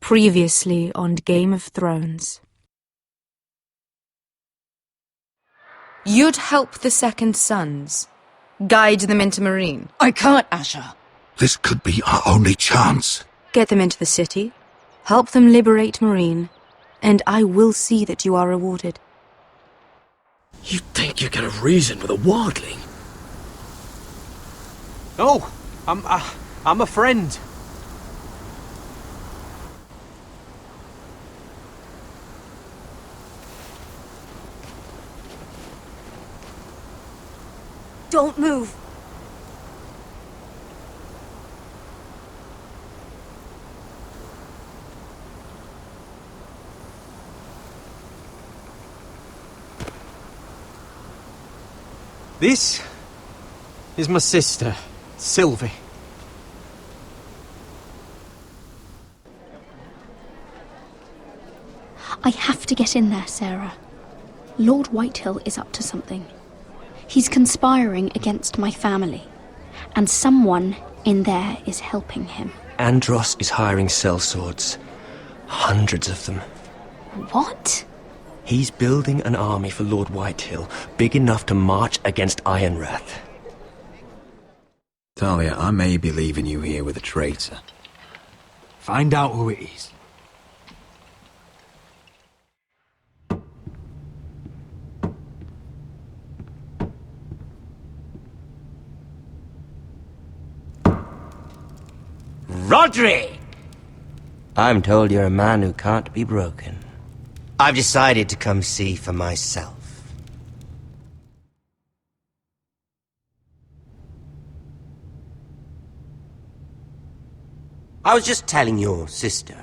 Previously on Game of Thrones. You'd help the Second Sons. Guide them into Marine. I can't, Asher. This could be our only chance. Get them into the city. Help them liberate Marine. And I will see that you are rewarded. You think you can reason with a wildling? Oh, I'm a friend. Don't move. This is my sister, Sylvie. I have to get in there, Sarah. Lord Whitehill is up to something. He's conspiring against my family, and someone in there is helping him. Andros is hiring sellswords. Hundreds of them. What? He's building an army for Lord Whitehill, big enough to march against Ironrath. Talia, I may be leaving you here with a traitor. Find out who it is. Rodri! I'm told you're a man who can't be broken. I've decided to come see for myself. I was just telling your sister.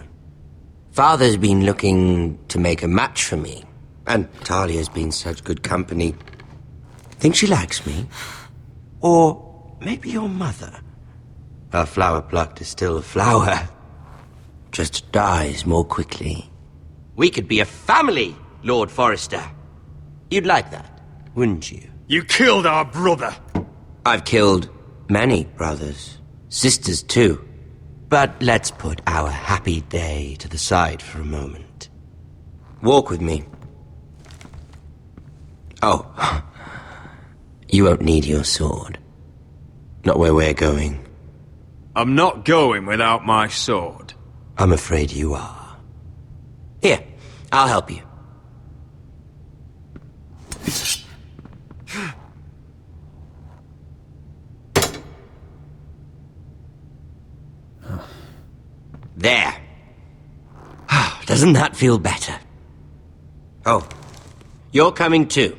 Father's been looking to make a match for me, and Talia's been such good company. Think she likes me? Or maybe your mother? A flower plucked is still a flower. Just dies more quickly. We could be a family, Lord Forrester. You'd like that, wouldn't you? You killed our brother. I've killed many brothers. Sisters, too. But let's put our happy day to the side for a moment. Walk with me. Oh. You won't need your sword. Not where we're going. I'm not going without my sword. I'm afraid you are. Here, I'll help you. There. Doesn't that feel better? Oh, you're coming too.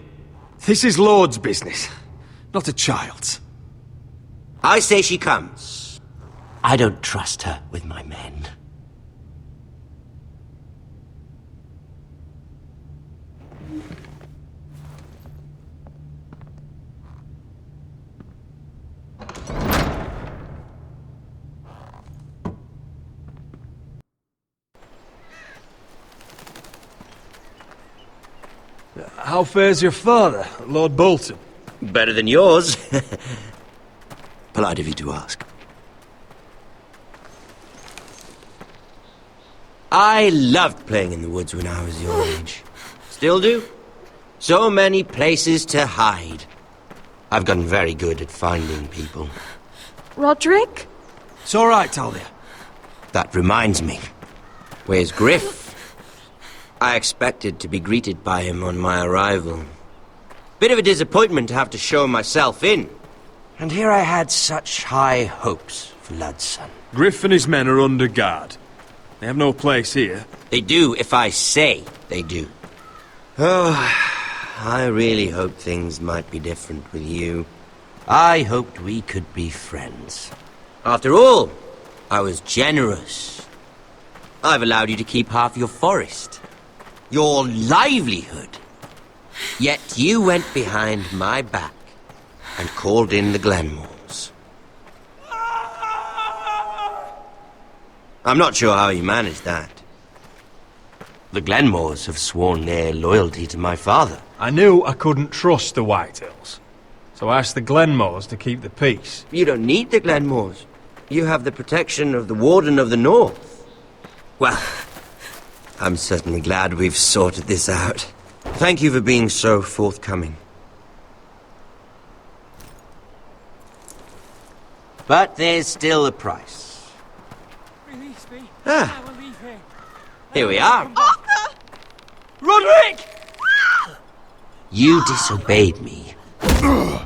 This is Lord's business, not a child's. I say she comes. I don't trust her with my men. How fares your father, Lord Bolton? Better than yours. Polite of you to ask. I loved playing in the woods when I was your age. Still do. So many places to hide. I've gotten very good at finding people. Roderick? It's all right, Talia. That reminds me. Where's Griff? I expected to be greeted by him on my arrival. Bit of a disappointment to have to show myself in. And here I had such high hopes for Ludson. Griff and his men are under guard. They have no place here. They do if I say they do. Oh, I really hoped things might be different with you. I hoped we could be friends. After all, I was generous. I've allowed you to keep half your forest. Your livelihood. Yet you went behind my back and called in the Glenmores. I'm not sure how you managed that. The Glenmores have sworn their loyalty to my father. I knew I couldn't trust the Whitehills, so I asked the Glenmores to keep the peace. You don't need the Glenmores. You have the protection of the Warden of the North. Well, I'm certainly glad we've sorted this out. Thank you for being so forthcoming. But there's still a price. Release me. Ah. I will leave here. Here we are. Arthur! Roderick! You disobeyed me. You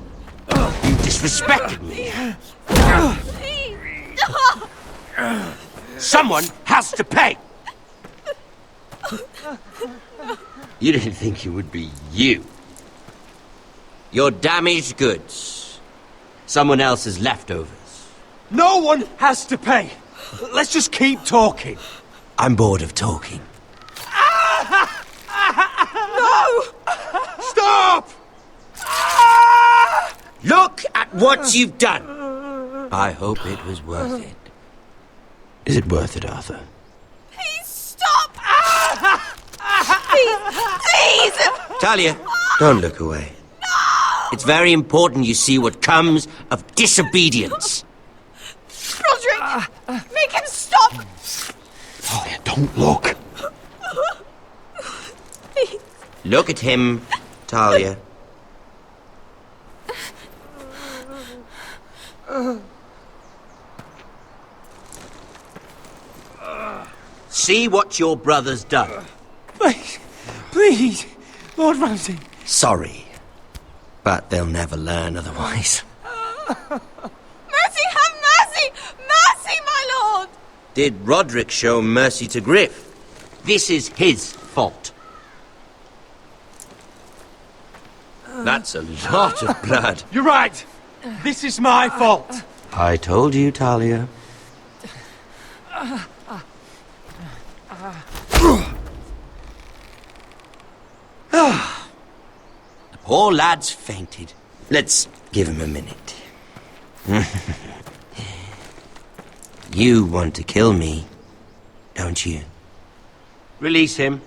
disrespected me. Someone has to pay! You didn't think it would be you. Your damaged goods. Someone else's leftovers. No one has to pay. Let's just keep talking. I'm bored of talking. No! Stop! Look at what you've done! I hope it was worth it. Is it worth it, Arthur? Please stop! Please! Talia, don't look away. No! It's very important you see what comes of disobedience. Roderick! Make him stop! Talia, don't look. Please. Look at him, Talia. See what your brother's done. Please, Lord Ramsay. Sorry, but they'll never learn otherwise. Mercy, have mercy! Mercy, my lord! Did Roderick show mercy to Griff? This is his fault. That's a lot of blood. You're right. This is my fault. I told you, Talia. The poor lad's fainted. Let's give him a minute. You want to kill me, don't you? Release him.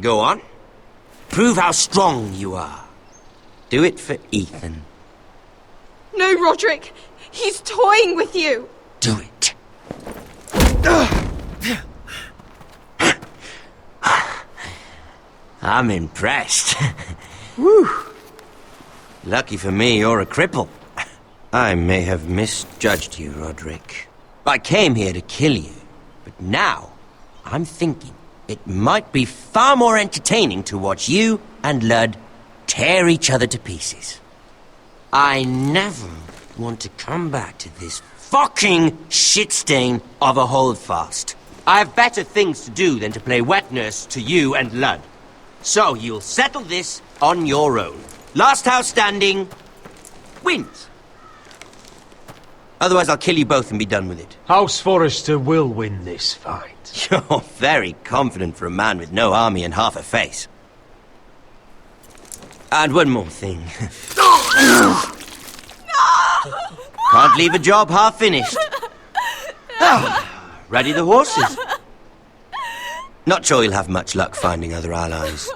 Go on. Prove how strong you are. Do it for Ethan. No, Roderick! He's toying with you! Do it. I'm impressed. Whew. Lucky for me, you're a cripple. I may have misjudged you, Roderick. I came here to kill you, but now I'm thinking it might be far more entertaining to watch you and Lud tear each other to pieces. I never want to come back to this fucking shit stain of a holdfast. I have better things to do than to play wet nurse to you and Lud. So you'll settle this on your own. Last house standing wins. Otherwise I'll kill you both and be done with it. House Forrester will win this fight. You're very confident for a man with no army and half a face. And one more thing. Can't leave a job half finished. Ready the horses. Not sure you'll have much luck finding other allies.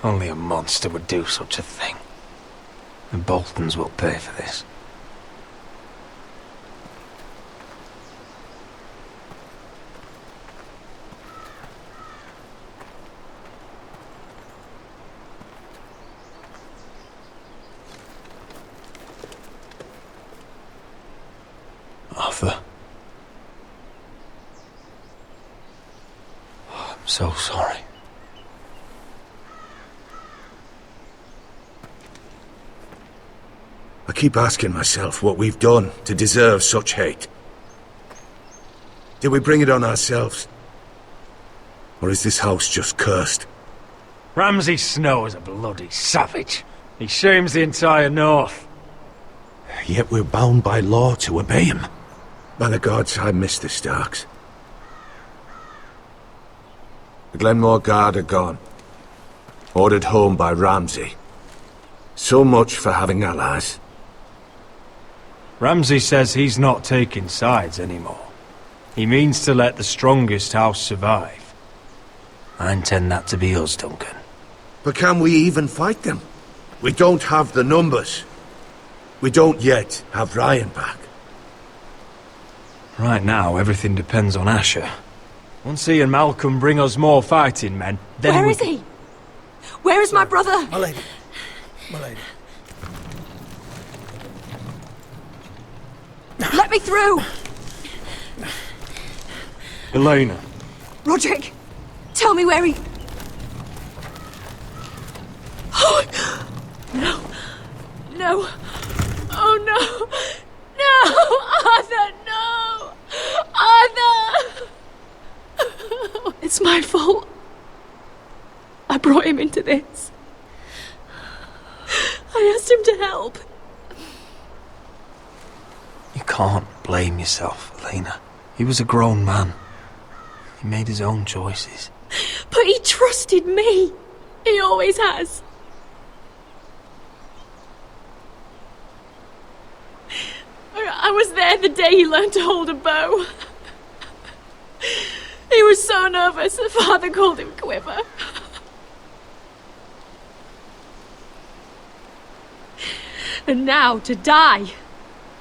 Only a monster would do such a thing. The Boltons will pay for this. Arthur. Oh, I'm so sorry. I keep asking myself what we've done to deserve such hate. Did we bring it on ourselves? Or is this house just cursed? Ramsay Snow is a bloody savage. He shames the entire North. Yet we're bound by law to obey him. By the gods, I miss the Starks. The Glenmore Guard are gone. Ordered home by Ramsay. So much for having allies. Ramsay says he's not taking sides anymore. He means to let the strongest house survive. I intend that to be us, Duncan. But can we even fight them? We don't have the numbers. We don't yet have Ryan back. Right now, everything depends on Asher. Once he and Malcolm bring us more fighting men, then Where is he? Where is my brother? My lady. My lady. Let me through! Elena. Roderick, tell me where he... Oh, no. No. Oh, no. No! Arthur, no! Arthur! It's my fault. I brought him into this. I asked him to help. You can't blame yourself, Elena. He was a grown man. He made his own choices. But he trusted me. He always has. I was there the day he learned to hold a bow. He was so nervous that Father called him Quiver. And now to die.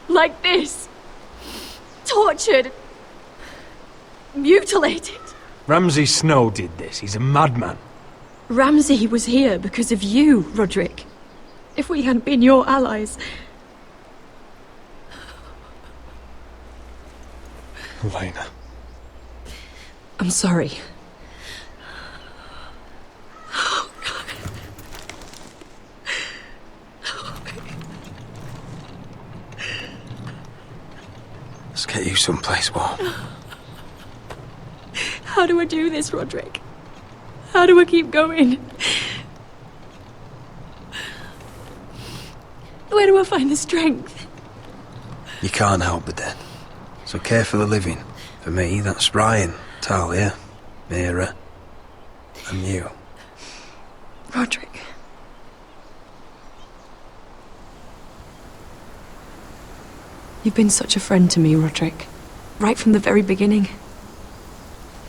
Like this. Tortured. Mutilated. Ramsay Snow did this. He's a madman. Ramsay was here because of you, Roderick. If we hadn't been your allies... Elena. I'm sorry. Oh, God. Let's get you someplace warm. How do I do this, Roderick? How do I keep going? Where do I find the strength? You can't help the dead. So care for the living. For me, that's Ryan, Talia, Mira, and you. Roderick. You've been such a friend to me, Roderick. Right from the very beginning.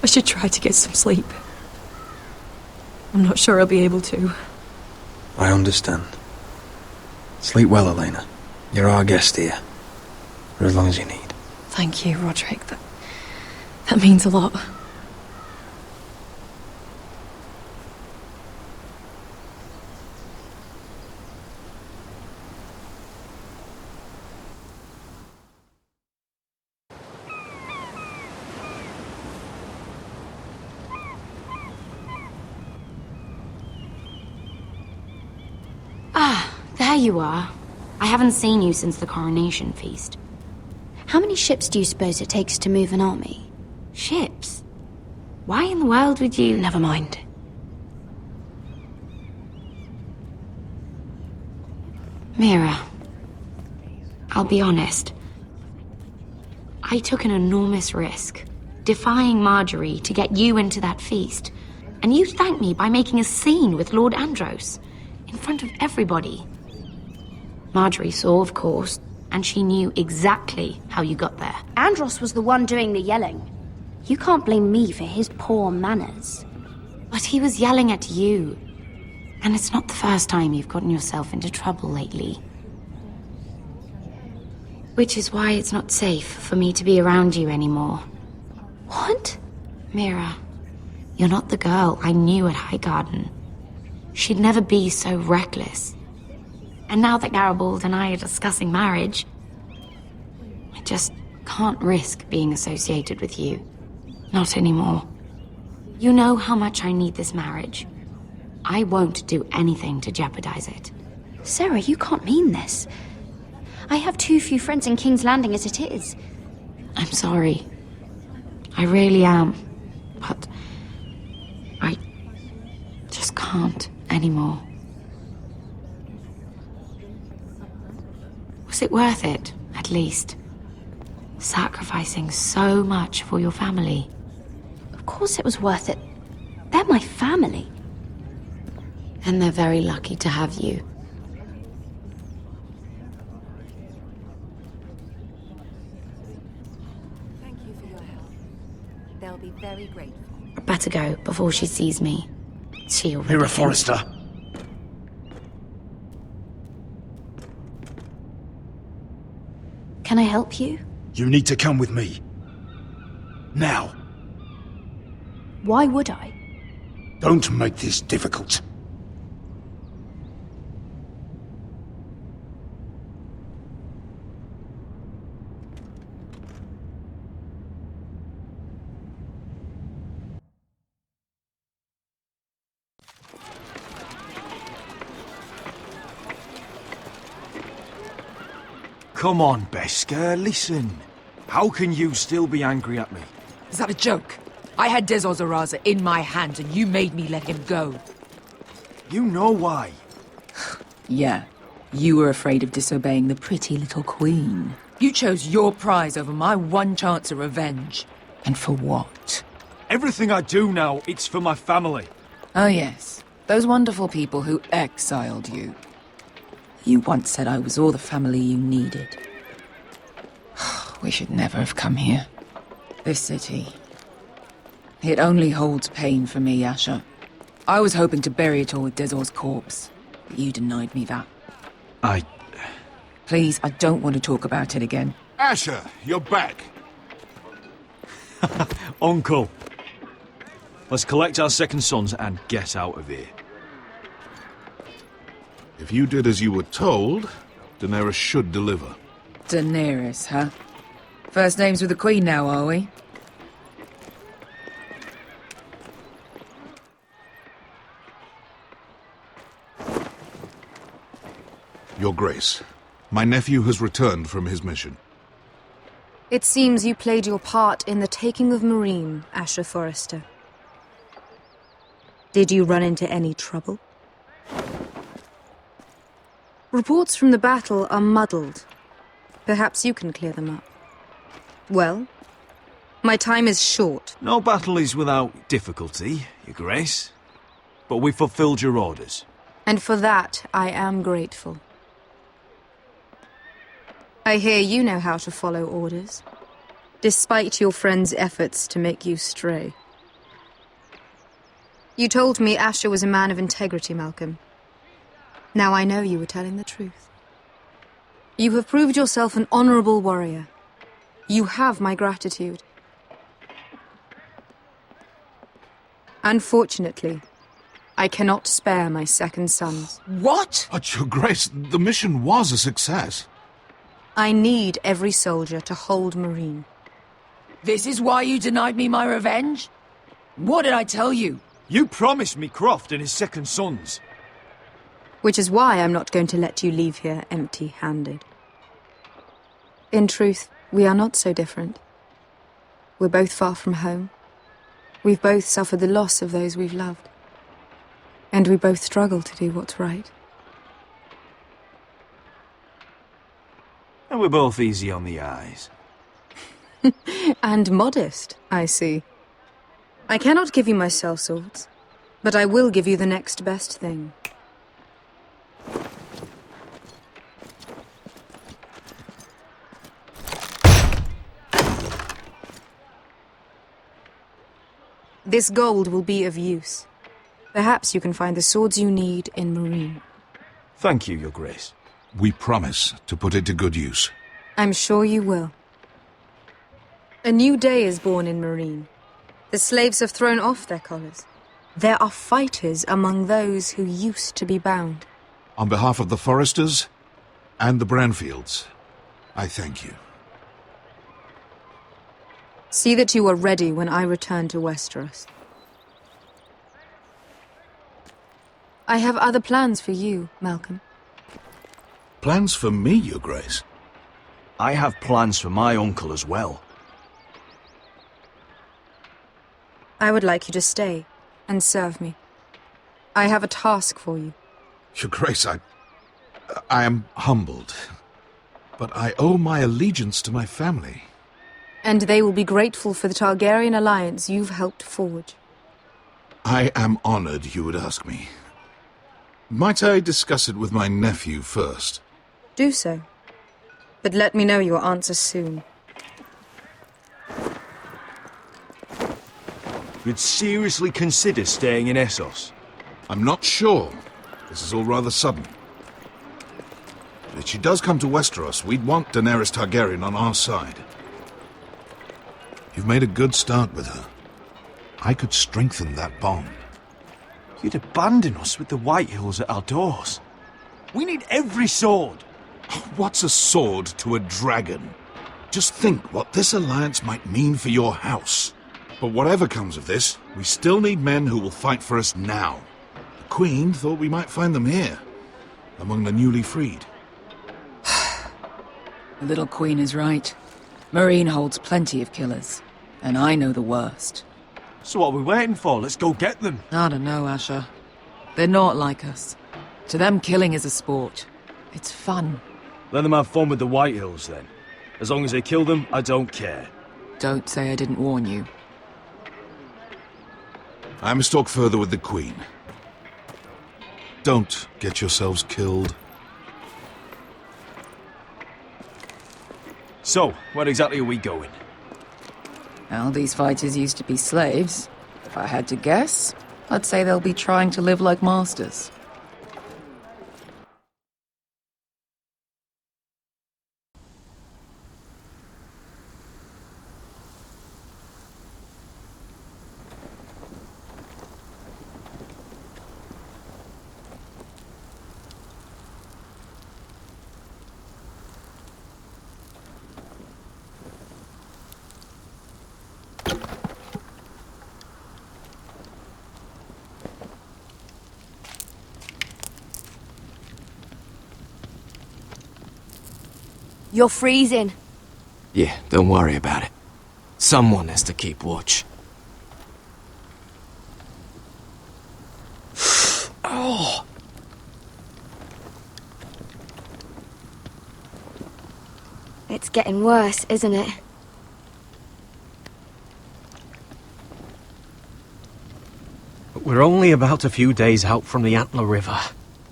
I should try to get some sleep. I'm not sure I'll be able to. I understand. Sleep well, Elena. You're our guest here. For as long as you need. Thank you, Roderick. That means a lot. Ah, there you are. I haven't seen you since the coronation feast. How many ships do you suppose it takes to move an army? Ships? Why in the world would you... Never mind. Mira, I'll be honest. I took an enormous risk, defying Marjorie to get you into that feast. And you thanked me by making a scene with Lord Andros, in front of everybody. Marjorie saw, of course, and she knew exactly how you got there. Andros was the one doing the yelling. You can't blame me for his poor manners. But he was yelling at you. And it's not the first time you've gotten yourself into trouble lately. Which is why it's not safe for me to be around you anymore. What? Mira, you're not the girl I knew at Highgarden. She'd never be so reckless. And now that Garibald and I are discussing marriage, I just can't risk being associated with you. Not anymore. You know how much I need this marriage. I won't do anything to jeopardize it. Sarah, you can't mean this. I have too few friends in King's Landing as it is. I'm sorry. I really am. But I just can't anymore. Was it worth it, at least? Sacrificing so much for your family? Of course it was worth it. They're my family. And they're very lucky to have you. Thank you for your help. They'll be very grateful. I better go before she sees me. She already Mira thinks- Forrester. Can I help you? You need to come with me. Now. Why would I? Don't make this difficult. Come on, Beskar, listen. How can you still be angry at me? Is that a joke? I had Dezor Zaraza in my hand and you made me let him go. You know why. Yeah. You were afraid of disobeying the pretty little queen. You chose your prize over my one chance of revenge. And for what? Everything I do now, it's for my family. Oh yes. Those wonderful people who exiled you. You once said I was all the family you needed. We should never have come here. This city. It only holds pain for me, Asher. I was hoping to bury it all with Dezor's corpse, but you denied me that. Please, I don't want to talk about it again. Asher, you're back. Uncle. Let's collect our second sons and get out of here. If you did as you were told, Daenerys should deliver. Daenerys, huh? First names with the Queen now, are we? Your Grace, my nephew has returned from his mission. It seems you played your part in the taking of Meereen, Asher Forrester. Did you run into any trouble? Reports from the battle are muddled. Perhaps you can clear them up. Well, my time is short. No battle is without difficulty, Your Grace. But we fulfilled your orders. And for that, I am grateful. I hear you know how to follow orders, despite your friend's efforts to make you stray. You told me Asher was a man of integrity, Malcolm. Now I know you were telling the truth. You have proved yourself an honorable warrior. You have my gratitude. Unfortunately, I cannot spare my second sons. What? But, Your Grace, the mission was a success. I need every soldier to hold Meereen. This is why you denied me my revenge? What did I tell you? You promised me Croft and his second sons. Which is why I'm not going to let you leave here empty-handed. In truth, we are not so different. We're both far from home. We've both suffered the loss of those we've loved. And we both struggle to do what's right. And we're both easy on the eyes. And modest, I see. I cannot give you my sellswords, but I will give you the next best thing. This gold will be of use. Perhaps you can find the swords you need in Marine. Thank you, Your Grace. We promise to put it to good use. I'm sure you will. A new day is born in Marine. The slaves have thrown off their collars. There are fighters among those who used to be bound. On behalf of the Forresters and the Branfields, I thank you. See that you are ready when I return to Westeros. I have other plans for you, Malcolm. Plans for me, Your Grace? I have plans for my uncle as well. I would like you to stay and serve me. I have a task for you. Your Grace, I am humbled, but I owe my allegiance to my family. And they will be grateful for the Targaryen alliance you've helped forge. I am honored you would ask me. Might I discuss it with my nephew first? Do so. But let me know your answer soon. You'd seriously consider staying in Essos? I'm not sure. This is all rather sudden. But if she does come to Westeros, we'd want Daenerys Targaryen on our side. You've made a good start with her. I could strengthen that bond. You'd abandon us with the Whitehills at our doors. We need every sword. What's a sword to a dragon? Just think what this alliance might mean for your house. But whatever comes of this, we still need men who will fight for us now. The Queen thought we might find them here, among the newly freed. The little queen is right. Marine holds plenty of killers, and I know the worst. So what are we waiting for? Let's go get them. I don't know, Asher. They're not like us. To them, killing is a sport. It's fun. Let them have fun with the Whitehills, then. As long as they kill them, I don't care. Don't say I didn't warn you. I must talk further with the Queen. Don't get yourselves killed. So, where exactly are we going? Well, these fighters used to be slaves. If I had to guess, I'd say they'll be trying to live like masters. You're freezing. Yeah, don't worry about it. Someone has to keep watch. Oh! It's getting worse, isn't it? We're only about a few days out from the Antler River.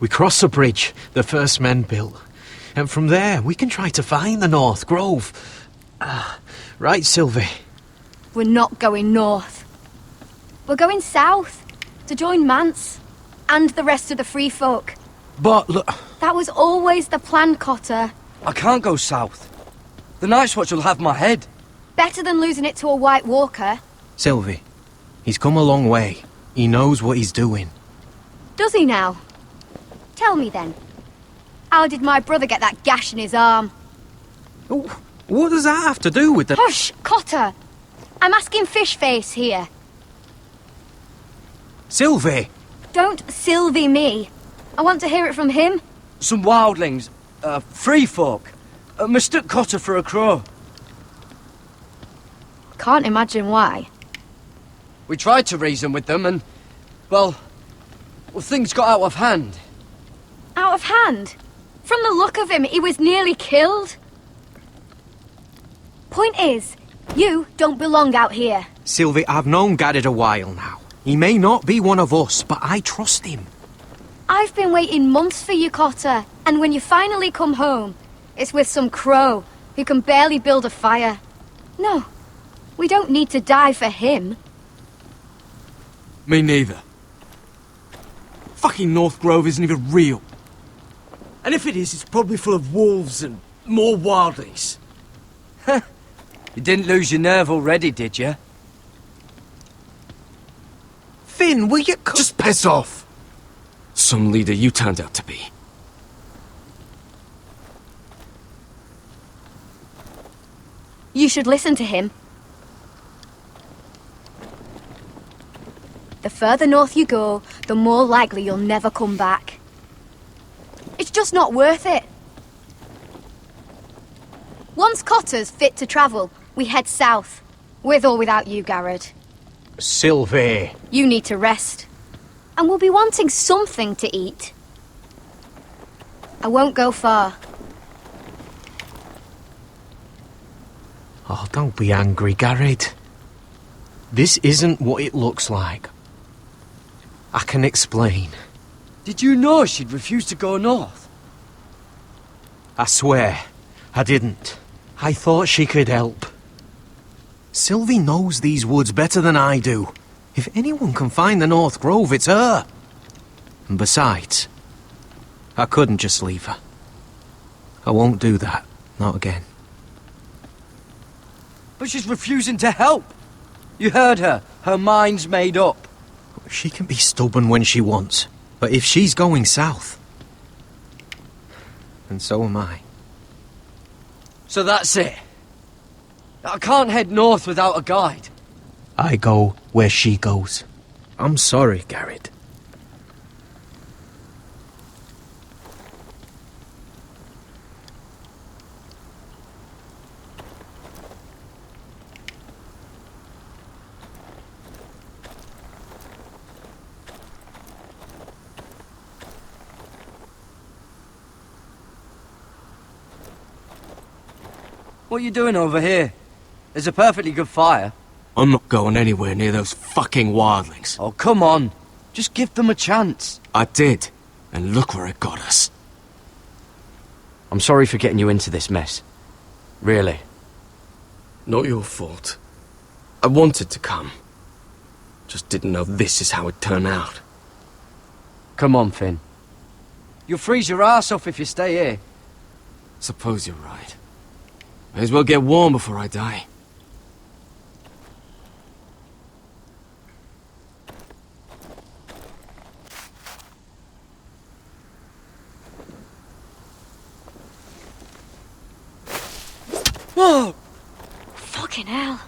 We cross the bridge the first men built. And from there, we can try to find the North Grove. Right, Sylvie? We're not going north. We're going south, to join Mance, and the rest of the free folk. But look... That was always the plan, Cotter. I can't go south. The Night's Watch will have my head. Better than losing it to a White Walker. Sylvie, he's come a long way. He knows what he's doing. Does he now? Tell me then. How did my brother get that gash in his arm? What does that have to do with the... Hush, Cotter! I'm asking Fishface here. Sylvie! Don't Sylvie me. I want to hear it from him. Some wildlings, free folk, mistook Cotter for a crow. Can't imagine why. We tried to reason with them and, well, things got out of hand. Out of hand? From the look of him, he was nearly killed. Point is, you don't belong out here. Sylvie, I've known Gaddard a while now. He may not be one of us, but I trust him. I've been waiting months for you, Cotter, and when you finally come home, it's with some crow who can barely build a fire. No, we don't need to die for him. Me neither. Fucking North Grove isn't even real. And if it is, it's probably full of wolves and more wildlings. You didn't lose your nerve already, did you? Finn, will you just piss off? Some leader you turned out to be. You should listen to him. The further north you go, the more likely you'll never come back. It's just not worth it. Once Cotter's fit to travel, we head south. With or without you, Garrett. Sylvie. You need to rest. And we'll be wanting something to eat. I won't go far. Oh, don't be angry, Garrett. This isn't what it looks like. I can explain. Did you know she'd refuse to go north? I swear, I didn't. I thought she could help. Sylvie knows these woods better than I do. If anyone can find the North Grove, it's her. And besides, I couldn't just leave her. I won't do that. Not again. But she's refusing to help. You heard her. Her mind's made up. She can be stubborn when she wants. But if she's going south, then so am I. So that's it. I can't head north without a guide. I go where she goes. I'm sorry, Garrett. What are you doing over here? There's a perfectly good fire. I'm not going anywhere near those fucking wildlings. Oh, come on. Just give them a chance. I did, and look where it got us. I'm sorry for getting you into this mess. Really. Not your fault. I wanted to come. Just didn't know this is how it'd turn out. Come on, Finn. You'll freeze your ass off if you stay here. Suppose you're right. May as well get warm before I die. Whoa! Fucking hell.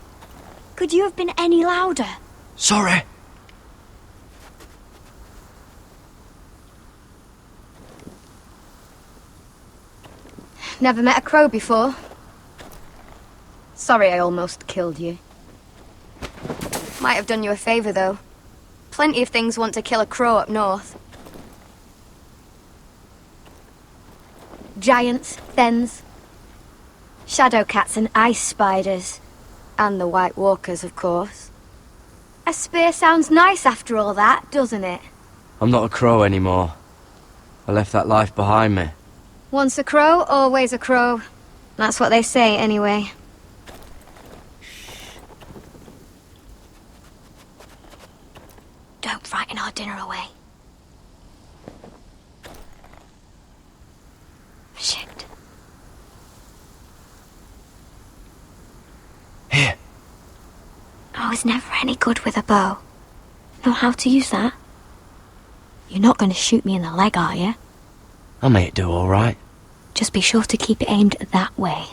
Could you have been any louder? Sorry. Never met a crow before. Sorry I almost killed you. Might have done you a favour, though. Plenty of things want to kill a crow up north. Giants, thens, shadow cats and ice spiders. And the White Walkers, of course. A spear sounds nice after all that, doesn't it? I'm not a crow anymore. I left that life behind me. Once a crow, always a crow. That's what they say, anyway. Don't frighten our dinner away. Shit. Here. I was never any good with a bow. Know how to use that? You're not going to shoot me in the leg, are you? I made it do all right. Just be sure to keep it aimed that way.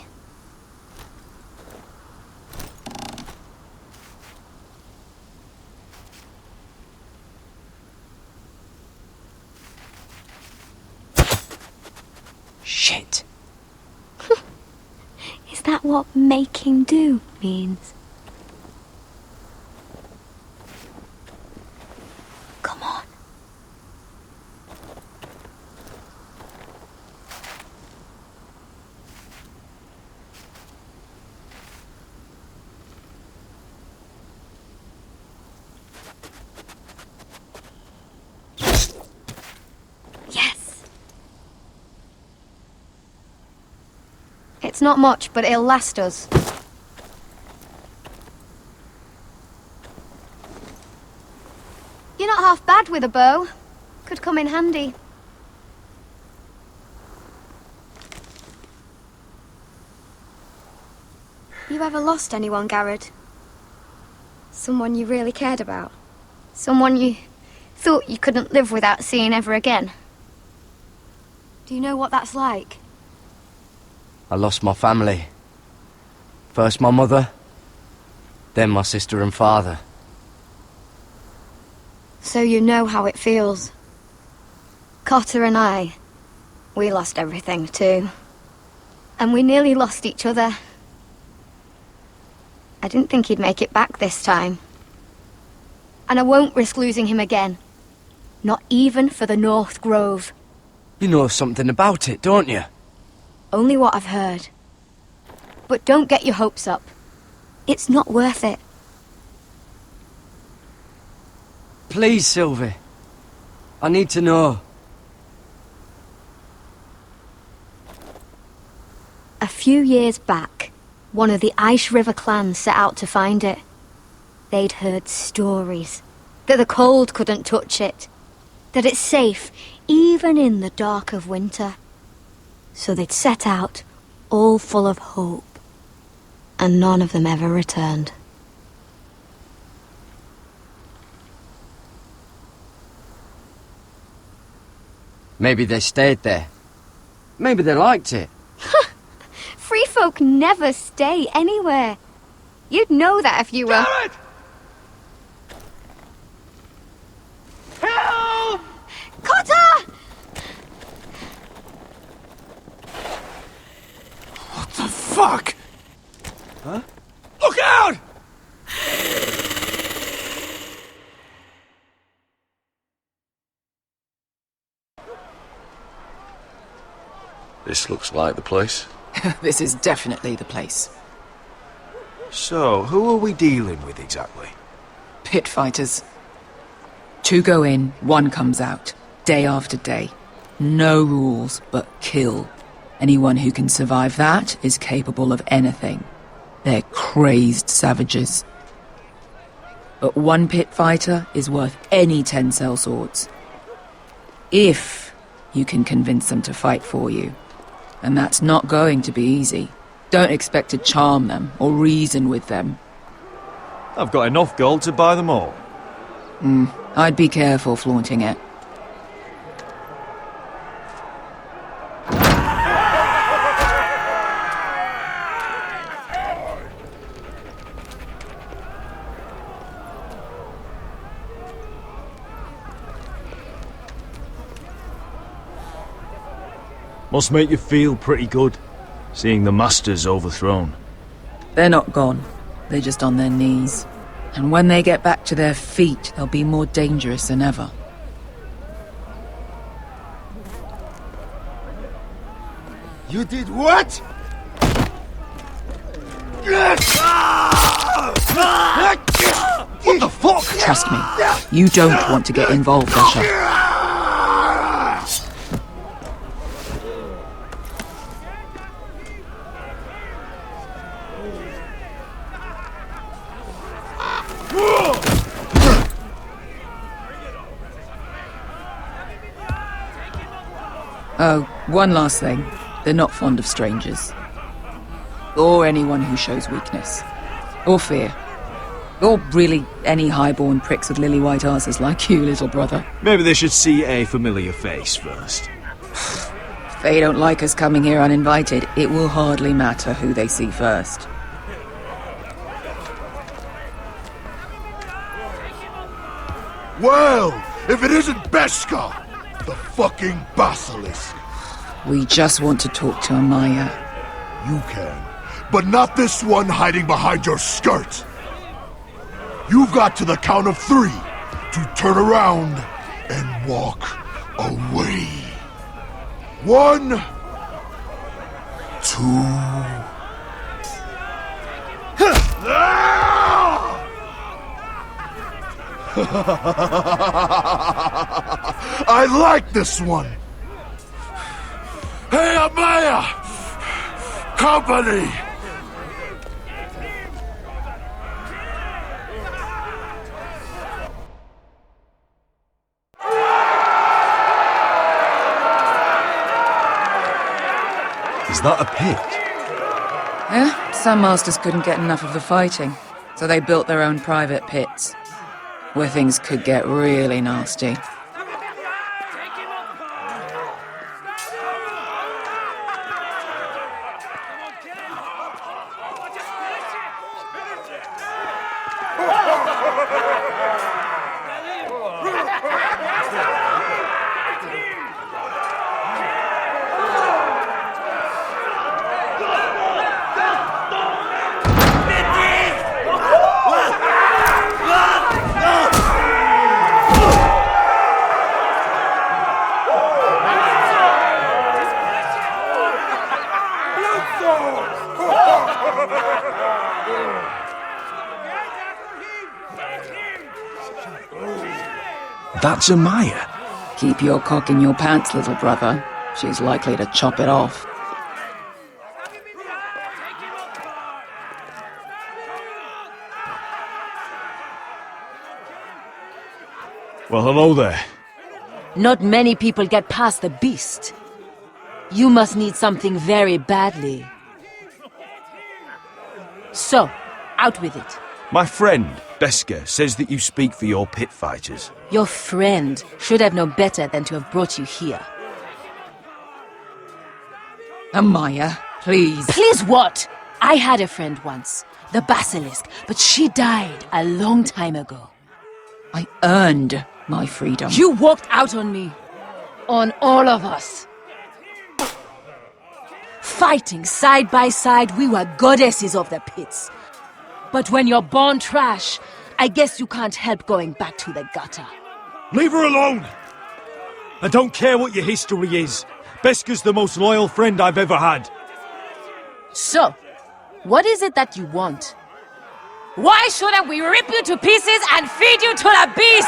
Shit. Is that what making do means? Come on. Yes. It's not much, but it'll last us. You're not half bad with a bow. Could come in handy. You ever lost anyone, Garrett? Someone you really cared about? Someone you thought you couldn't live without seeing ever again? Do you know what that's like? I lost my family. First my mother, then my sister and father. So you know how it feels. Cotter and I, we lost everything too. And we nearly lost each other. I didn't think he'd make it back this time. And I won't risk losing him again. Not even for the North Grove. You know something about it, don't you? Only what I've heard. But don't get your hopes up. It's not worth it. Please, Sylvie. I need to know. A few years back, one of the Ice River clans set out to find it. They'd heard stories that the cold couldn't touch it, that it's safe even in the dark of winter. So they'd set out, all full of hope, and none of them ever returned. Maybe they stayed there. Maybe they liked it. Free folk never stay anywhere. You'd know that if you were... Garrett! Help! Cotter! What the fuck? Huh? Look out! This looks like the place. This is definitely the place. So, who are we dealing with exactly? Pit fighters. 2 go in, 1 comes out. Day after day. No rules, but kill. Anyone who can survive that is capable of anything. They're crazed savages. But 1 pit fighter is worth any 10 sellswords. If you can convince them to fight for you. And that's not going to be easy. Don't expect to charm them or reason with them. I've got enough gold to buy them all. I'd be careful flaunting it. Must make you feel pretty good, seeing the masters overthrown. They're not gone. They're just on their knees. And when they get back to their feet, they'll be more dangerous than ever. You did what? What the fuck? Trust me, you don't want to get involved, Asher. Oh, one last thing. They're not fond of strangers. Or anyone who shows weakness. Or fear. Or really any highborn pricks with lily-white asses like you, little brother. Maybe they should see a familiar face first. If they don't like us coming here uninvited, it will hardly matter who they see first. Well, if it isn't Beskar, the fucking basilisk. We just want to talk to Amaya. You can, but not this one hiding behind your skirt. You've got to the count of 3 to turn around and walk away. 1, 2. I like this one. Hey, Amaya! Company! Is that a pit? Yeah, some masters couldn't get enough of the fighting, so they built their own private pits, where things could get really nasty. That's Amaya. Keep your cock in your pants, little brother. She's likely to chop it off. Well, hello there. Not many people get past the beast. You must need something very badly. So, out with it. My friend, Beska, says that you speak for your pit fighters. Your friend should have known better than to have brought you here. Amaya, please. Please what? I had a friend once, the Basilisk, but she died a long time ago. I earned my freedom. You walked out on me. On all of us. Fighting side by side, we were goddesses of the pits. But when you're born trash, I guess you can't help going back to the gutter. Leave her alone! I don't care what your history is. Beska's the most loyal friend I've ever had. So, what is it that you want? Why shouldn't we rip you to pieces and feed you to the beast?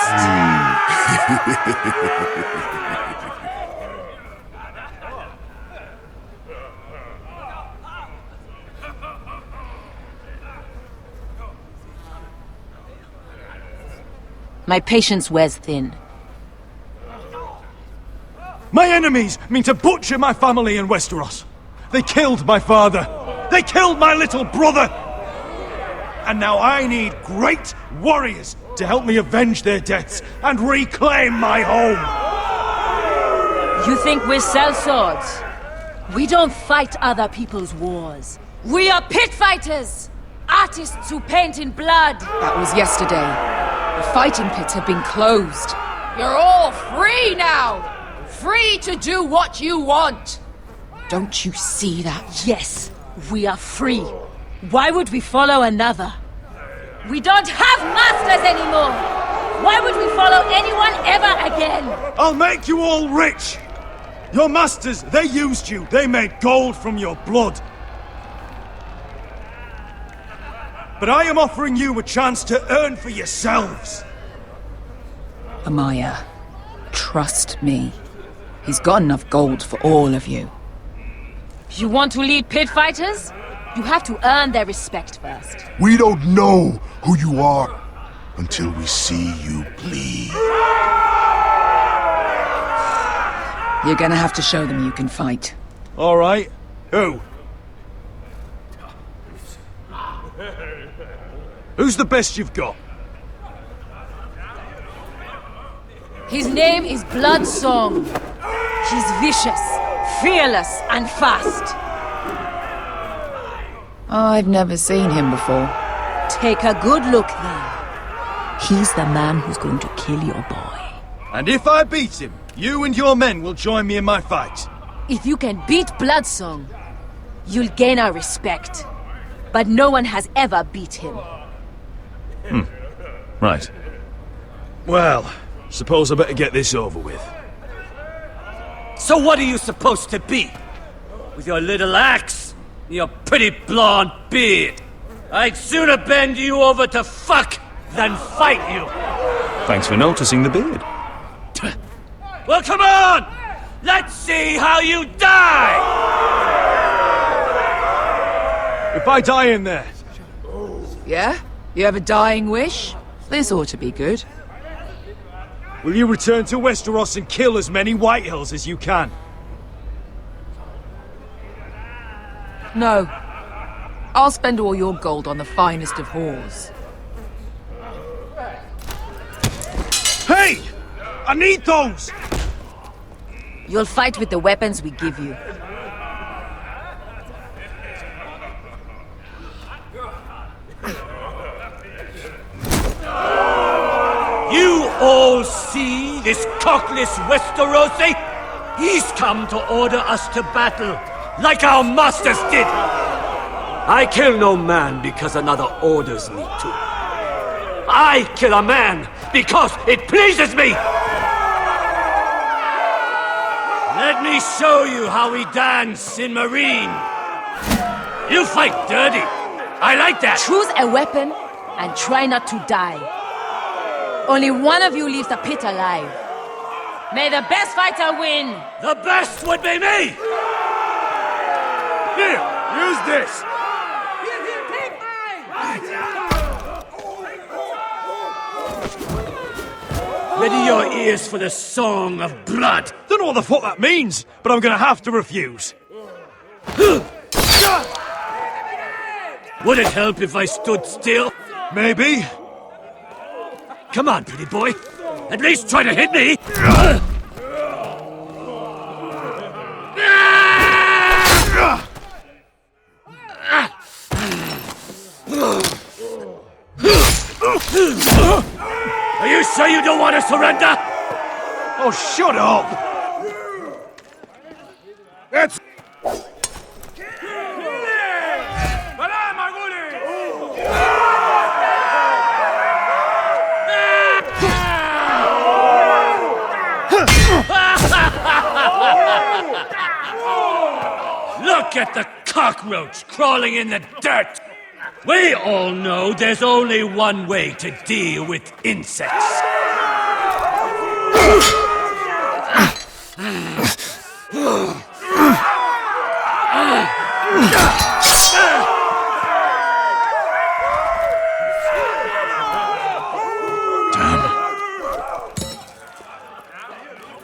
My patience wears thin. My enemies mean to butcher my family in Westeros. They killed my father. They killed my little brother. And now I need great warriors to help me avenge their deaths and reclaim my home. You think we sell swords? We don't fight other people's wars. We are pit fighters! Artists who paint in blood! That was yesterday. The fighting pits have been closed. You're all free now! Free to do what you want! Don't you see that? Yes, we are free. Why would we follow another? We don't have masters anymore! Why would we follow anyone ever again? I'll make you all rich! Your masters, they used you. They made gold from your blood. But I am offering you a chance to earn for yourselves. Amaya, trust me. He's got enough gold for all of you. You want to lead pit fighters? You have to earn their respect first. We don't know who you are until we see you bleed. You're gonna have to show them you can fight. All right. Who? Who's the best you've got? His name is Bloodsong. He's vicious, fearless, and fast. I've never seen him before. Take a good look then. He's the man who's going to kill your boy. And if I beat him, you and your men will join me in my fight. If you can beat Bloodsong, you'll gain our respect. But no one has ever beat him. Right. Well, suppose I better get this over with. So what are you supposed to be? With your little axe and your pretty blonde beard? I'd sooner bend you over to fuck than fight you. Thanks for noticing the beard. Well, come on! Let's see how you die! If I die in there... Yeah? You have a dying wish? This ought to be good. Will you return to Westeros and kill as many Whitehills as you can? No. I'll spend all your gold on the finest of whores. Hey! I need those! You'll fight with the weapons we give you. You all see this cockless Wesтерosa? He's come to order us to battle, like our masters did. I kill no man because another orders me to. I kill a man because it pleases me! Let me show you how we dance in Marine. You fight dirty. I like that. Choose a weapon and try not to die. Only one of you leaves the pit alive. May the best fighter win! The best would be me! Here, use this! Ready your ears for the song of blood. Don't know what the fuck that means, but I'm gonna have to refuse. Would it help if I stood still? Maybe. Come on, pretty boy. At least try to hit me! Are you sure you don't want to surrender? Oh, shut up! That's... Look at the cockroach crawling in the dirt! We all know there's only one way to deal with insects.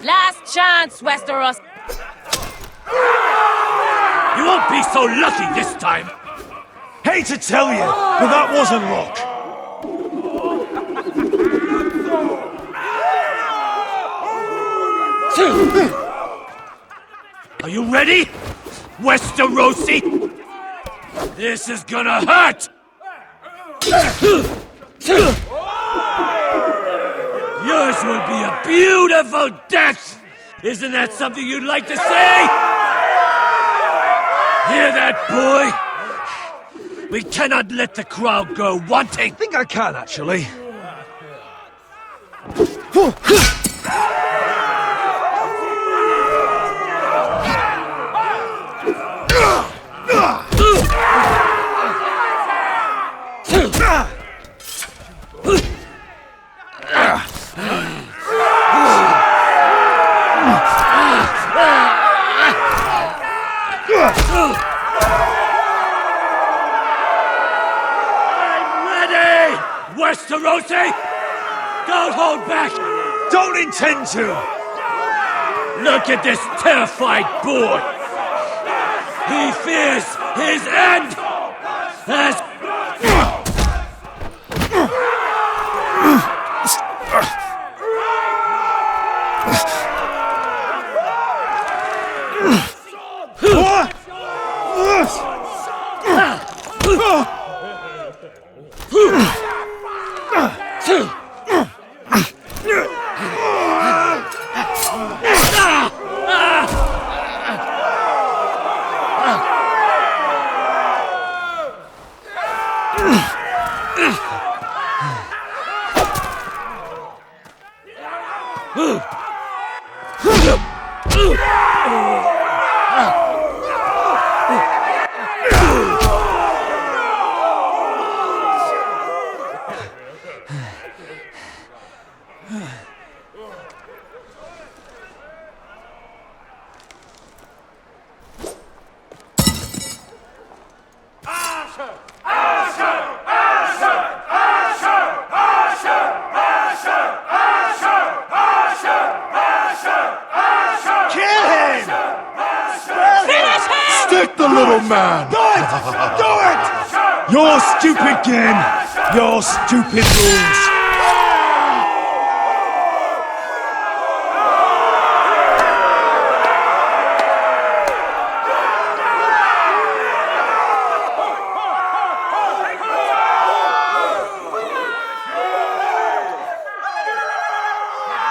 Last chance, Westeros! You won't be so lucky this time! Hate to tell you, but that wasn't luck. Are you ready, Westerosi? This is gonna hurt! Yours will be a beautiful death! Isn't that something you'd like to say? Hear that, boy? We cannot let the crowd go wanting! I think I can, actually. Westerosi! Don't hold back! Don't intend to! Look at this terrified boy! He fears his end! As... man! Do it! Do it! Your stupid game! Your stupid rules!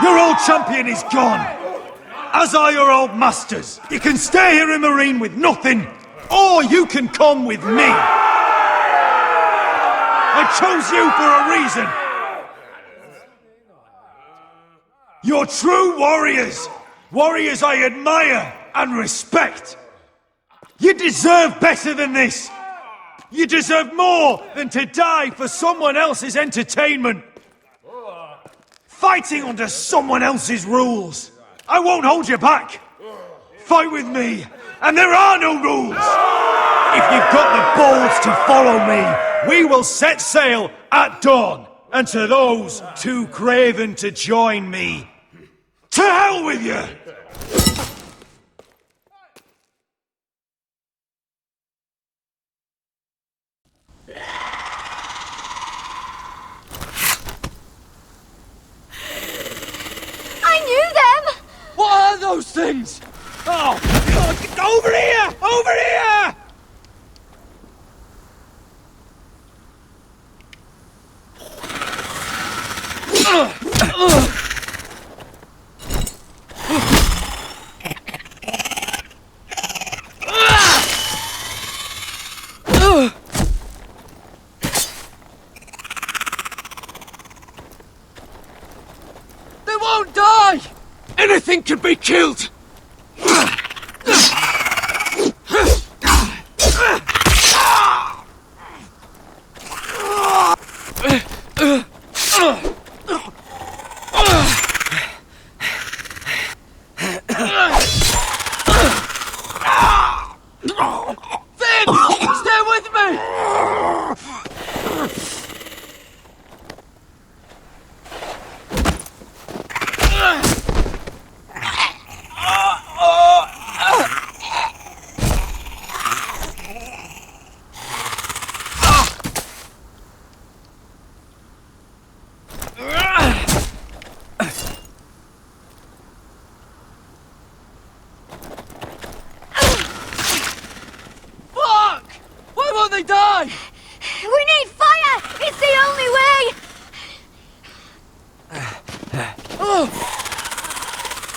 Your old champion is gone, as are your old masters. You can stay here in Marine with nothing, or you can come with me. I chose you for a reason. You're true warriors. Warriors I admire and respect. You deserve better than this. You deserve more than to die for someone else's entertainment. Fighting under someone else's rules. I won't hold you back. Fight with me, and there are no rules. If you've got the balls to follow me, we will set sail at dawn. And to those too craven to join me, to hell with you! What are those things? Oh, God, over here! Over here! They won't die! Anything can be killed! Finn! Stay with me!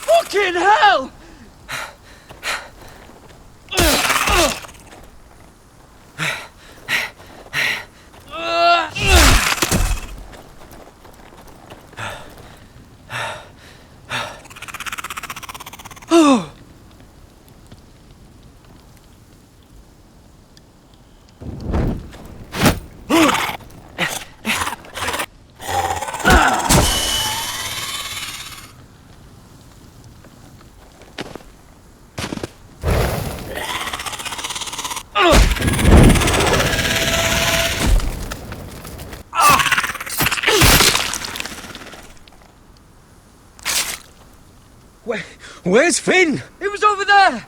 Fucking hell! Where's Finn? He was over there!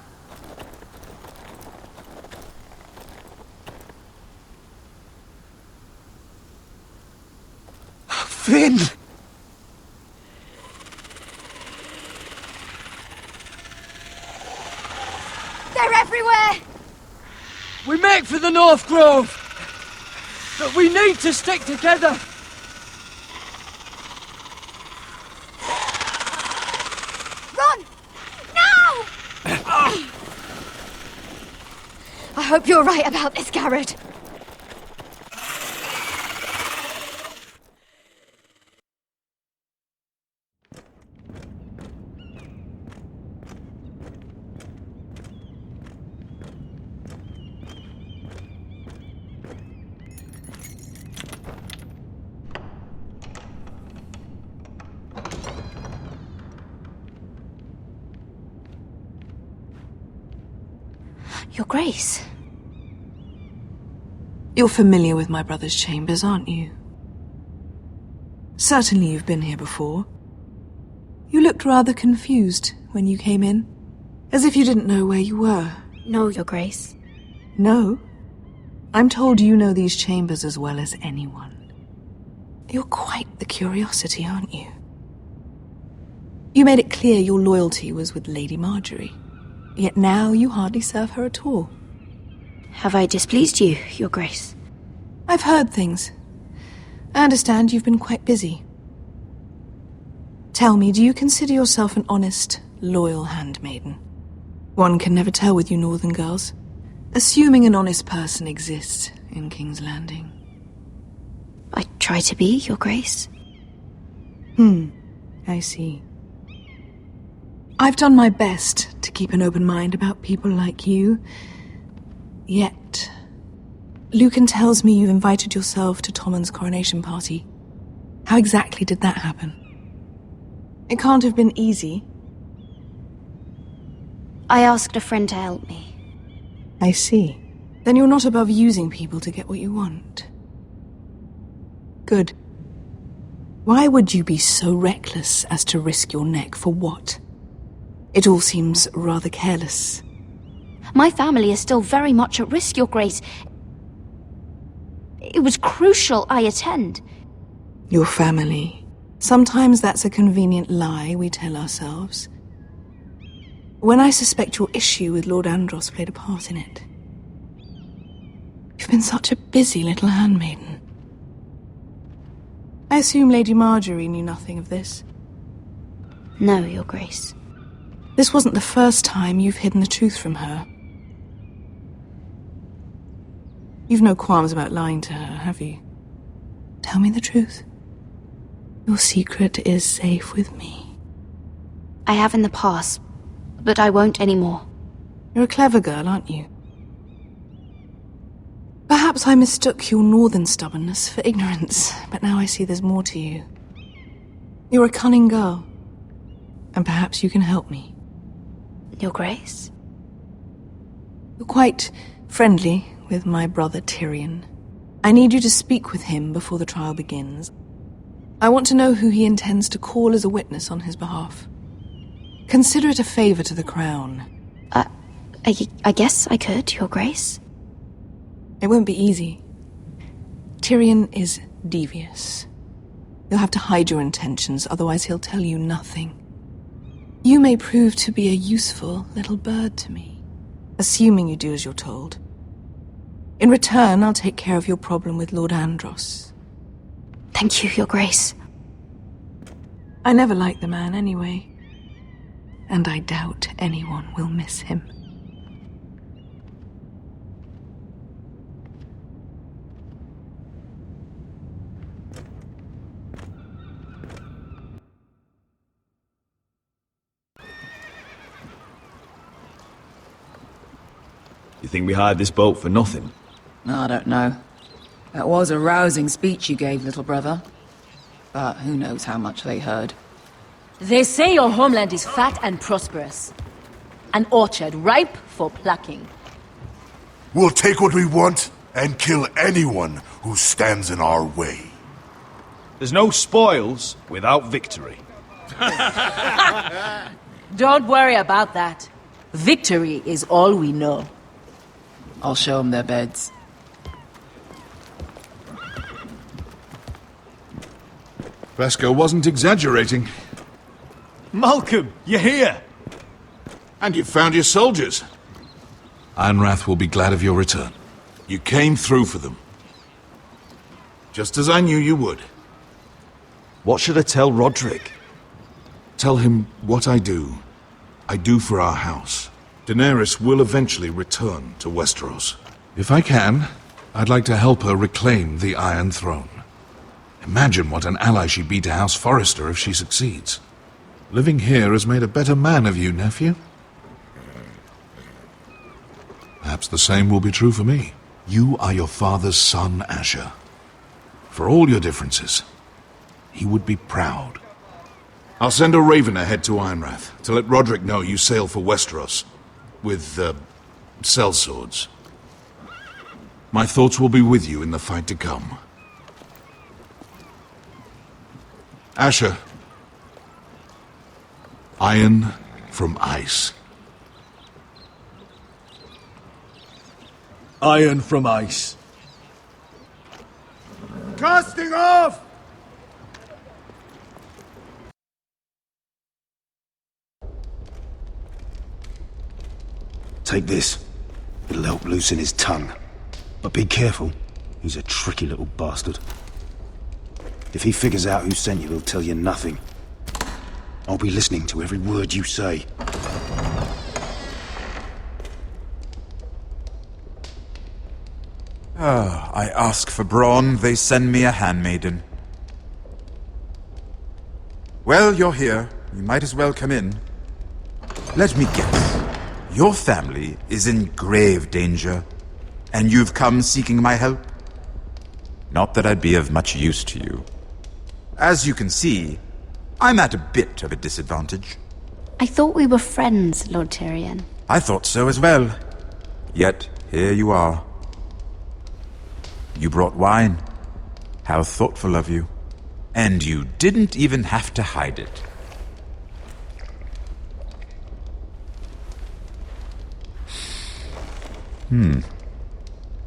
Finn! They're everywhere! We make for the North Grove! But we need to stick together! I hope you're right about this, Garrett. Your Grace. You're familiar with my brother's chambers, aren't you? Certainly you've been here before. You looked rather confused when you came in, as if you didn't know where you were. No, Your Grace. No. I'm told you know these chambers as well as anyone. You're quite the curiosity, aren't you? You made it clear your loyalty was with Lady Marjorie. Yet now you hardly serve her at all. Have I displeased you, Your Grace? I've heard things. I understand you've been quite busy. Tell me, do you consider yourself an honest, loyal handmaiden? One can never tell with you northern girls. Assuming an honest person exists in King's Landing. I try to be, Your Grace. I see. I've done my best to keep an open mind about people like you. Yet, Lucan tells me you invited yourself to Tommen's coronation party. How exactly did that happen? It can't have been easy. I asked a friend to help me. I see. Then you're not above using people to get what you want. Good. Why would you be so reckless as to risk your neck for what? It all seems rather careless. My family is still very much at risk, Your Grace. It was crucial I attend. Your family. Sometimes that's a convenient lie we tell ourselves. When I suspect your issue with Lord Andros played a part in it. You've been such a busy little handmaiden. I assume Lady Marjorie knew nothing of this. No, Your Grace. This wasn't the first time you've hidden the truth from her. You've no qualms about lying to her, have you? Tell me the truth. Your secret is safe with me. I have in the past, but I won't anymore. You're a clever girl, aren't you? Perhaps I mistook your northern stubbornness for ignorance, but now I see there's more to you. You're a cunning girl, and perhaps you can help me. Your Grace? You're quite friendly with my brother Tyrion. I need you to speak with him before the trial begins. I want to know who he intends to call as a witness on his behalf. Consider it a favor to the crown. I guess I could, Your Grace. It won't be easy. Tyrion is devious. You'll have to hide your intentions, otherwise he'll tell you nothing. You may prove to be a useful little bird to me, assuming you do as you're told. In return, I'll take care of your problem with Lord Andros. Thank you, Your Grace. I never liked the man anyway, and I doubt anyone will miss him. You think we hired this boat for nothing? I don't know. That was a rousing speech you gave, little brother. But who knows how much they heard. They say your homeland is fat and prosperous. An orchard ripe for plucking. We'll take what we want and kill anyone who stands in our way. There's no spoils without victory. Don't worry about that. Victory is all we know. I'll show them their beds. Vesco wasn't exaggerating. Malcolm, you're here! And you've found your soldiers. Ironrath will be glad of your return. You came through for them. Just as I knew you would. What should I tell Roderick? Tell him what I do for our house. Daenerys will eventually return to Westeros. If I can, I'd like to help her reclaim the Iron Throne. Imagine what an ally she'd be to House Forrester if she succeeds. Living here has made a better man of you, nephew. Perhaps the same will be true for me. You are your father's son, Asher. For all your differences, he would be proud. I'll send a raven ahead to Ironrath to let Roderick know you sail for Westeros. With, sellswords. My thoughts will be with you in the fight to come. Asher. Iron from ice. iron from ice. Casting off! Take this. It'll help loosen his tongue. But be careful. He's a tricky little bastard. If he figures out who sent you, he'll tell you nothing. I'll be listening to every word you say. I ask for brawn, they send me a handmaiden. Well, you're here. You might as well come in. Let me guess. Your family is in grave danger, and you've come seeking my help? Not that I'd be of much use to you. As you can see, I'm at a bit of a disadvantage. I thought we were friends, Lord Tyrion. I thought so as well. Yet, here you are. You brought wine. How thoughtful of you. And you didn't even have to hide it.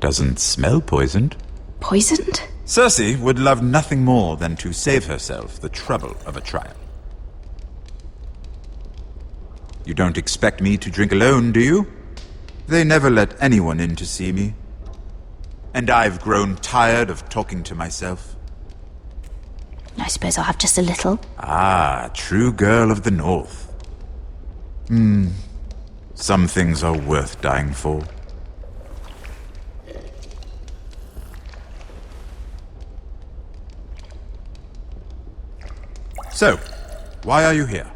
Doesn't smell poisoned. Poisoned? Cersei would love nothing more than to save herself the trouble of a trial. You don't expect me to drink alone, do you? They never let anyone in to see me. And I've grown tired of talking to myself. I suppose I'll have just a little. Ah, true girl of the North. Some things are worth dying for. So, why are you here?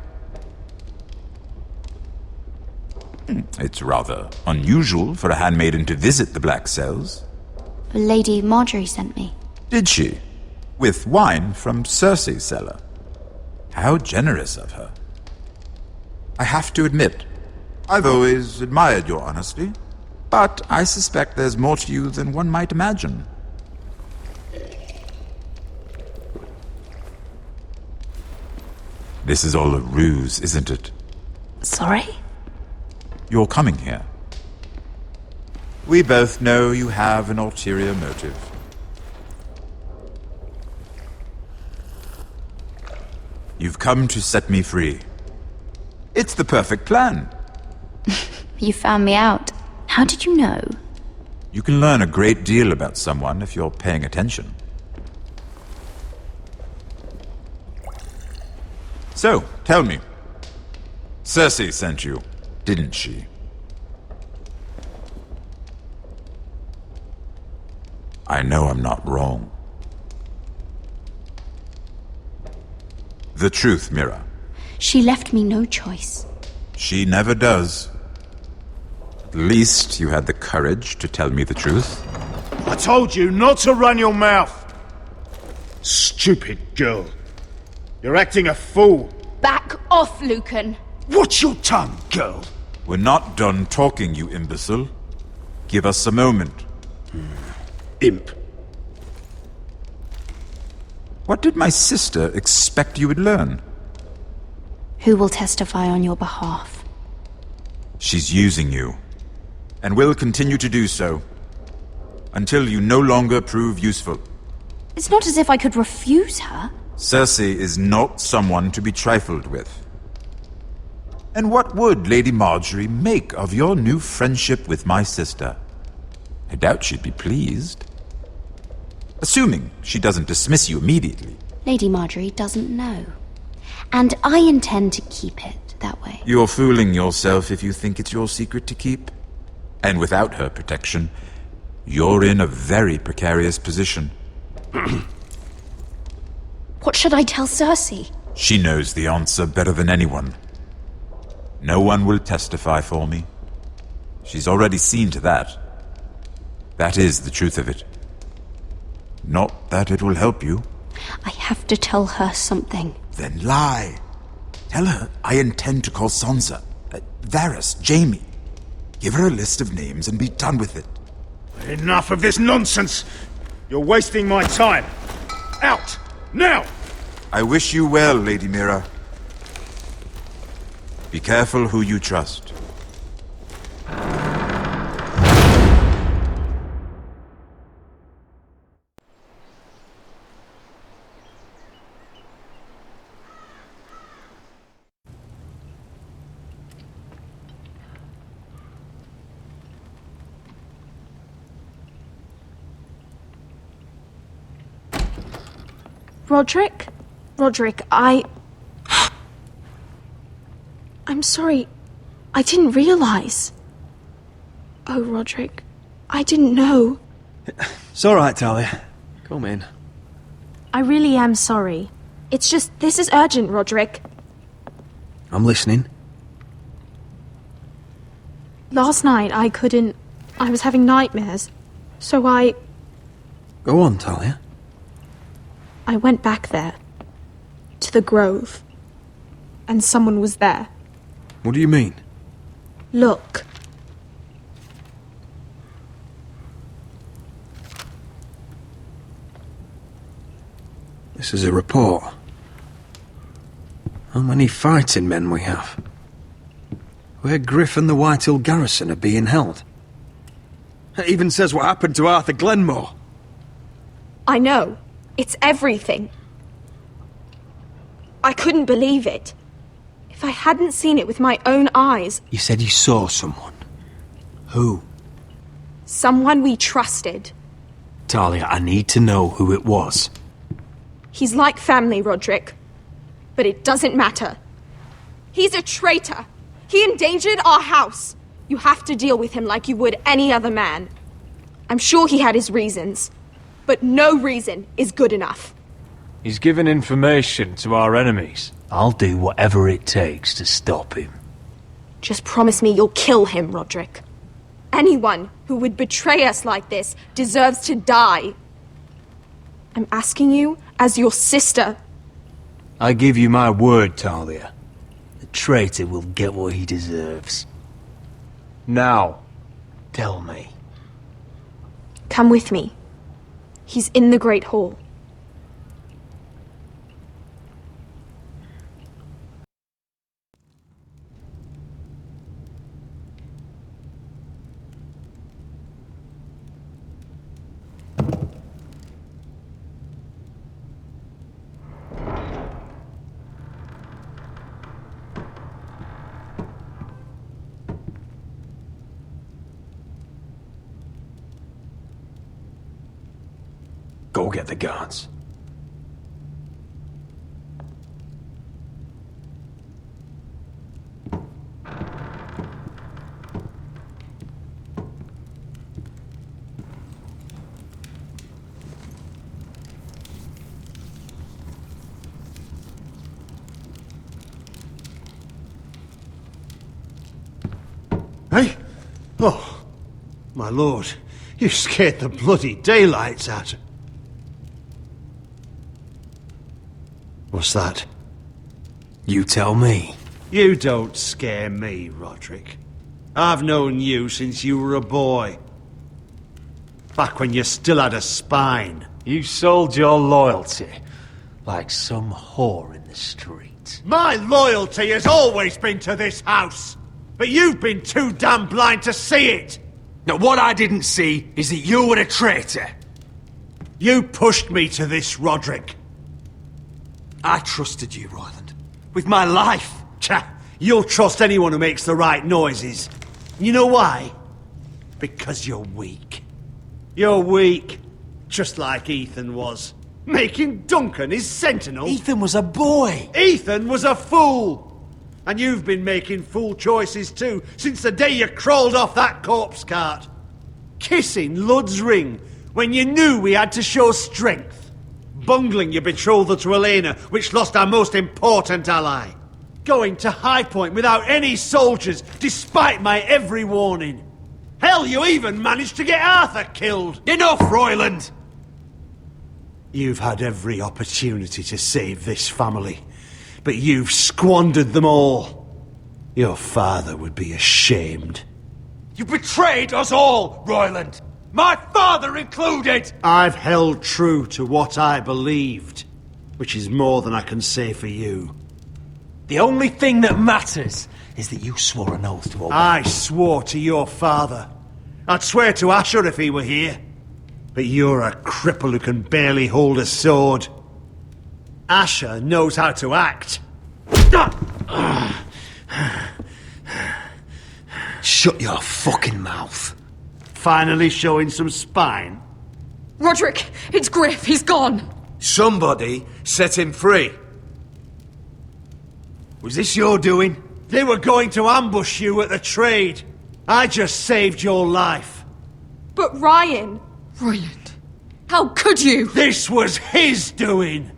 It's rather unusual for a handmaiden to visit the Black Cells. Lady Marjorie sent me. Did she? With wine from Cersei's cellar. How generous of her. I have to admit, I've always admired your honesty, but I suspect there's more to you than one might imagine. This is all a ruse, isn't it? Sorry? You're coming here. We both know you have an ulterior motive. You've come to set me free. It's the perfect plan. You found me out. How did you know? You can learn a great deal about someone if you're paying attention. So, tell me. Cersei sent you, didn't she? I know I'm not wrong. The truth, Mira. She left me no choice. She never does. At least you had the courage to tell me the truth. I told you not to run your mouth! Stupid girl. You're acting a fool. Back off, Lucan. Watch your tongue, girl. We're not done talking, you imbecile. Give us a moment. Imp. What did my sister expect you would learn? Who will testify on your behalf? She's using you, and will continue to do so, until you no longer prove useful. It's not as if I could refuse her. Cersei is not someone to be trifled with. And what would Lady Marjorie make of your new friendship with my sister? I doubt she'd be pleased. Assuming she doesn't dismiss you immediately. Lady Marjorie doesn't know. And I intend to keep it that way. You're fooling yourself if you think it's your secret to keep. And without her protection, you're in a very precarious position. What should I tell Cersei? She knows the answer better than anyone. No one will testify for me. She's already seen to that. That is the truth of it. Not that it will help you. I have to tell her something. Then lie. Tell her I intend to call Sansa, Varys, Jaime. Give her a list of names and be done with it. Enough of this nonsense! You're wasting my time! Out! Now! I wish you well, Lady Mira. Be careful who you trust. Roderick? Roderick, I'm sorry. I didn't realize. Oh, Roderick, I didn't know. It's all right, Talia. Come in. I really am sorry. It's just, this is urgent, Roderick. I'm listening. Last night, I was having nightmares. So Go on, Talia. I went back there. To the grove. And someone was there. What do you mean? Look. This is a report. How many fighting men we have? Where Griff and the Whitehill garrison are being held. It even says what happened to Arthur Glenmore. I know. It's everything. I couldn't believe it. If I hadn't seen it with my own eyes... You said you saw someone. Who? Someone we trusted. Talia, I need to know who it was. He's like family, Roderick. But it doesn't matter. He's a traitor. He endangered our house. You have to deal with him like you would any other man. I'm sure he had his reasons. But no reason is good enough. He's given information to our enemies. I'll do whatever it takes to stop him. Just promise me you'll kill him, Roderick. Anyone who would betray us like this deserves to die. I'm asking you as your sister. I give you my word, Talia. The traitor will get what he deserves. Now, tell me. Come with me. He's in the Great Hall. Go get the guards. Hey? Oh, my lord, you scared the bloody daylights out of... What's that? You tell me. You don't scare me, Roderick. I've known you since you were a boy. Back when you still had a spine. You sold your loyalty like some whore in the street. My loyalty has always been to this house. But you've been too damn blind to see it. Now, what I didn't see is that you were a traitor. You pushed me to this, Roderick. I trusted you, Royland. With my life. Cha! You'll trust anyone who makes the right noises. You know why? Because you're weak. You're weak. Just like Ethan was. Making Duncan his sentinel. Ethan was a boy. Ethan was a fool. And you've been making fool choices too, since the day you crawled off that corpse cart. Kissing Lud's ring when you knew we had to show strength. Bungling your betrothal to Elena, which lost our most important ally. Going to High Point without any soldiers, despite my every warning. Hell, you even managed to get Arthur killed. Enough, Royland! You've had every opportunity to save this family, but you've squandered them all. Your father would be ashamed. You betrayed us all, Royland! My father included! I've held true to what I believed, which is more than I can say for you. The only thing that matters is that you swore an oath to obey. I swore to your father. I'd swear to Asher if he were here. But you're a cripple who can barely hold a sword. Asher knows how to act. Shut your fucking mouth. Finally showing some spine. Roderick, it's Griff. He's gone. Somebody set him free. Was this your doing? They were going to ambush you at the trade. I just saved your life. But Ryan... Roland, how could you? This was his doing.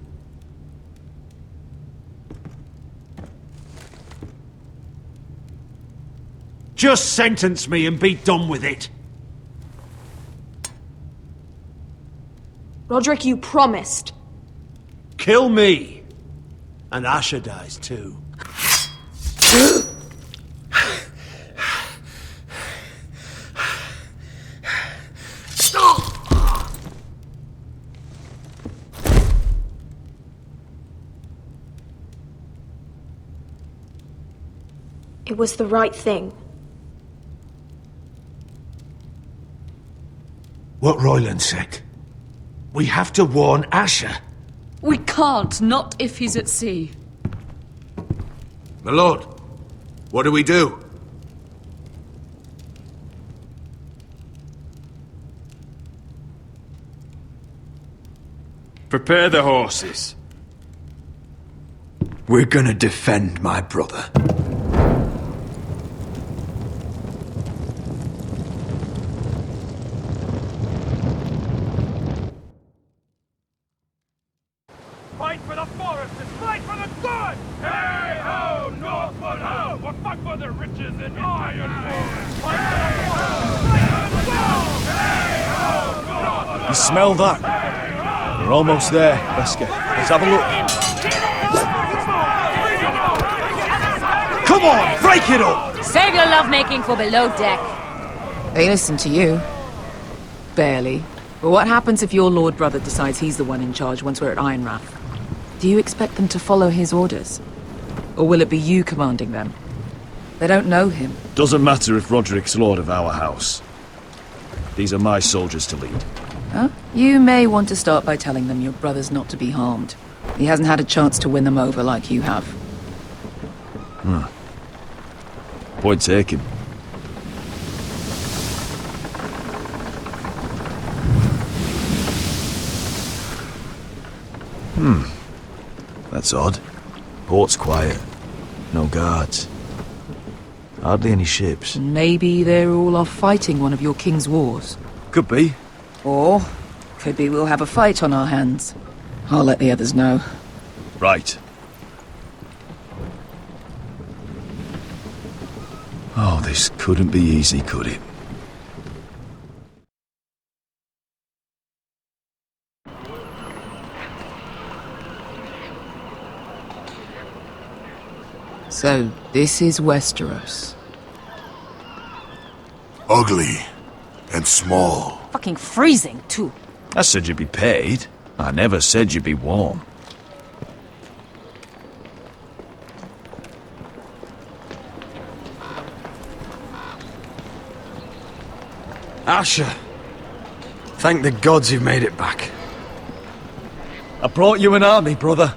Just sentence me and be done with it. Roderick, you promised. Kill me. And Asher dies too. It was the right thing. What Royland said. We have to warn Asher. We can't, not if he's at sea. My lord, what do we do? Prepare the horses. We're gonna defend my brother. Fight for the Forresters! Fight for the good! Hey ho, Northwood ho! We'll fight for the riches and ironwood! Fight for the Forresters! Fight for the gold! Hey ho, Northwood! You smell that? We're almost there, Wesker. Let's have a look. Come on, break it up! Save your lovemaking for below deck. They listen to you. Barely. But what happens if your lord brother decides he's the one in charge once we're at Ironrath? Do you expect them to follow his orders? Or will it be you commanding them? They don't know him. Doesn't matter if Roderick's lord of our house. These are my soldiers to lead. Huh? You may want to start by telling them your brother's not to be harmed. He hasn't had a chance to win them over like you have. Point taken. That's odd. Port's quiet. No guards. Hardly any ships. Maybe they're all off fighting one of your king's wars. Could be. Or could be we'll have a fight on our hands. I'll let the others know. Right. Oh, this couldn't be easy, could it? So, this is Westeros. Ugly and small. Fucking freezing, too. I said you'd be paid. I never said you'd be warm. Asher! Thank the gods you've made it back. I brought you an army, brother.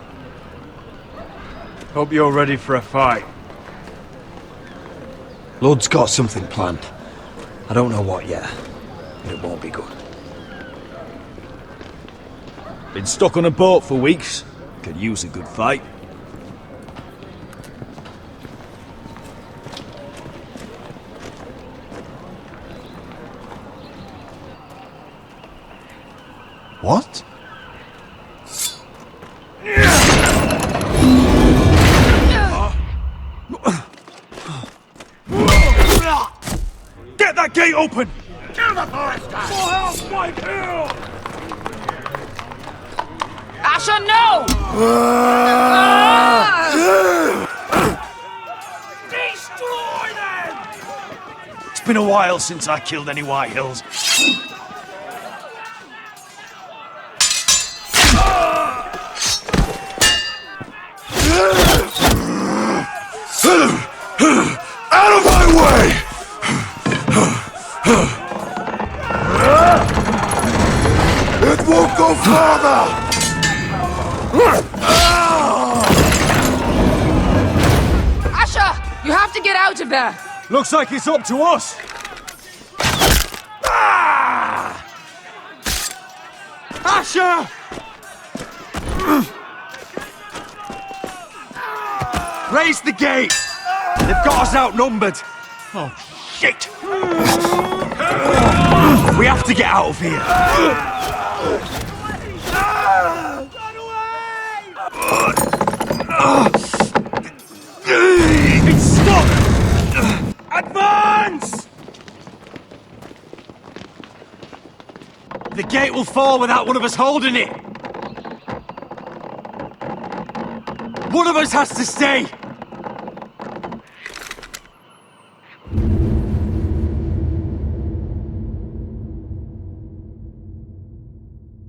Hope you're ready for a fight. Lord's got something planned. I don't know what yet, but it won't be good. Been stuck on a boat for weeks. Could use a good fight. What? Get that gate open! Kill the Forrester! For help, White Hill! Asher, no! Destroy them! It's been a while since I killed any White Hills. Out of my way! It won't go farther! Asher, you have to get out of there! Looks like it's up to us! Asher! Raise the gate! They've got us outnumbered! Oh, shit! We have to get out of here! It's stuck! Advance! The gate will fall without one of us holding it! One of us has to stay!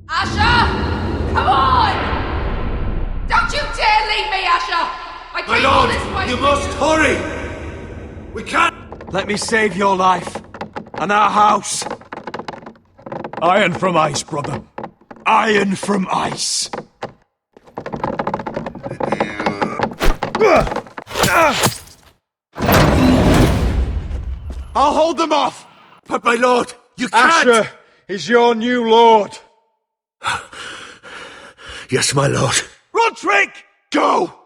Asher! Come on! Don't you dare leave me, Asher! I My came all lord, this way you for must hurry! We can't... Let me save your life. And our house. Iron from ice, brother. Iron from ice. I'll hold them off! But my lord, you can't! Asher is your new lord. Yes, my lord. Roderick! Go!